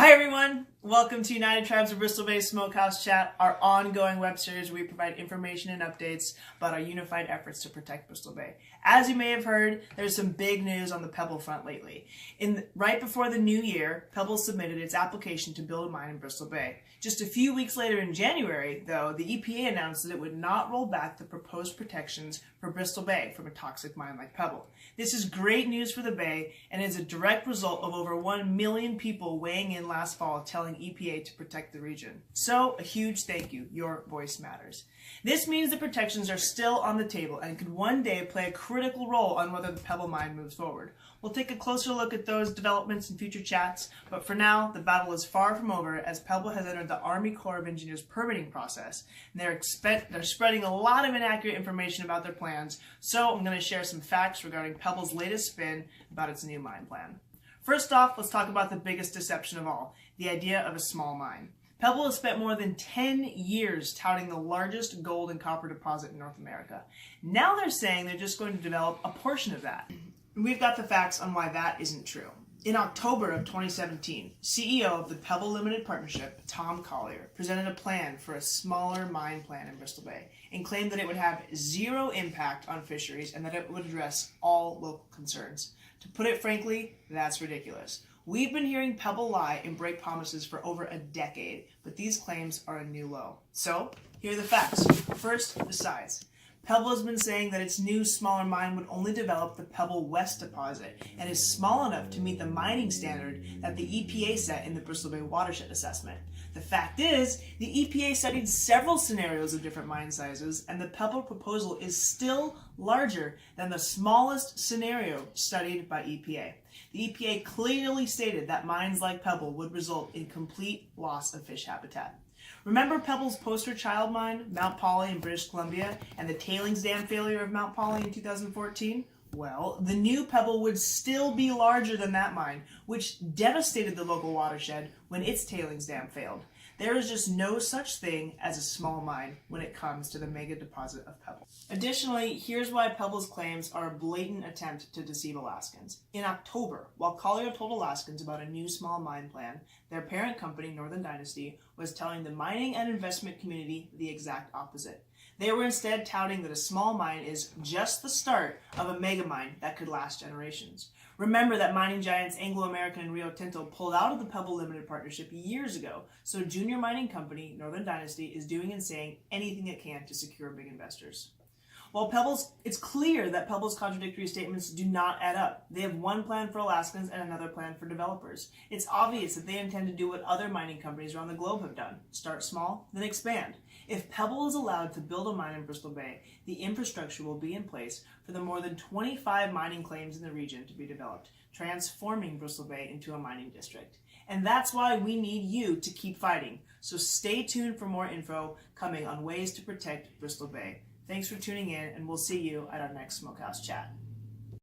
Hi everyone! Welcome to United Tribes of Bristol Bay Smokehouse Chat, our ongoing web series where we provide information and updates about our unified efforts to protect Bristol Bay. As you may have heard, there's some big news on the Pebble front lately. Right before the new year, Pebble submitted its application to build a mine in Bristol Bay. Just a few weeks later in January, though, the EPA announced that it would not roll back the proposed protections for Bristol Bay from a toxic mine like Pebble. This is great news for the Bay and is a direct result of over 1 million people weighing in last fall telling EPA to protect the region. So, a huge thank you. Your voice matters. This means the protections are still on the table and could one day play a critical role on whether the Pebble mine moves forward. We'll take a closer look at those developments in future chats, but for now, the battle is far from over as Pebble has entered the Army Corps of Engineers permitting process. And they're spreading a lot of inaccurate information about their plans, so I'm going to share some facts regarding Pebble's latest spin about its new mine plan. First off, let's talk about the biggest deception of all, the idea of a small mine. Pebble has spent more than 10 years touting the largest gold and copper deposit in North America. Now they're saying they're just going to develop a portion of that. We've got the facts on why that isn't true. In October of 2017, CEO of the Pebble Limited Partnership, Tom Collier, presented a plan for a smaller mine plan in Bristol Bay and claimed that it would have zero impact on fisheries and that it would address all local concerns. To put it frankly, that's ridiculous. We've been hearing Pebble lie and break promises for over a decade, but these claims are a new low. So, here are the facts. First, the size. Pebble has been saying that its new, smaller mine would only develop the Pebble West deposit and is small enough to meet the mining standard that the EPA set in the Bristol Bay Watershed Assessment. The fact is, the EPA studied several scenarios of different mine sizes, and the Pebble proposal is still larger than the smallest scenario studied by EPA. The EPA clearly stated that mines like Pebble would result in complete loss of fish habitat. Remember Pebble's poster child mine, Mount Polley in British Columbia, and the tailings dam failure of Mount Polley in 2014? Well, the new Pebble would still be larger than that mine, which devastated the local watershed when its tailings dam failed. There is just no such thing as a small mine when it comes to the mega deposit of Pebble. Additionally, here's why Pebble's claims are a blatant attempt to deceive Alaskans. In October, while Collier told Alaskans about a new small mine plan, their parent company, Northern Dynasty, was telling the mining and investment community the exact opposite. They were instead touting that a small mine is just the start of a mega mine that could last generations. Remember that mining giants Anglo American and Rio Tinto pulled out of the Pebble Limited Partnership years ago, so junior mining company Northern Dynasty is doing and saying anything it can to secure big investors. While it's clear that Pebble's contradictory statements do not add up. They have one plan for Alaskans and another plan for developers. It's obvious that they intend to do what other mining companies around the globe have done. Start small, then expand. If Pebble is allowed to build a mine in Bristol Bay, the infrastructure will be in place for the more than 25 mining claims in the region to be developed, transforming Bristol Bay into a mining district. And that's why we need you to keep fighting. So stay tuned for more info coming on ways to protect Bristol Bay. Thanks for tuning in, and we'll see you at our next Smokehouse Chat.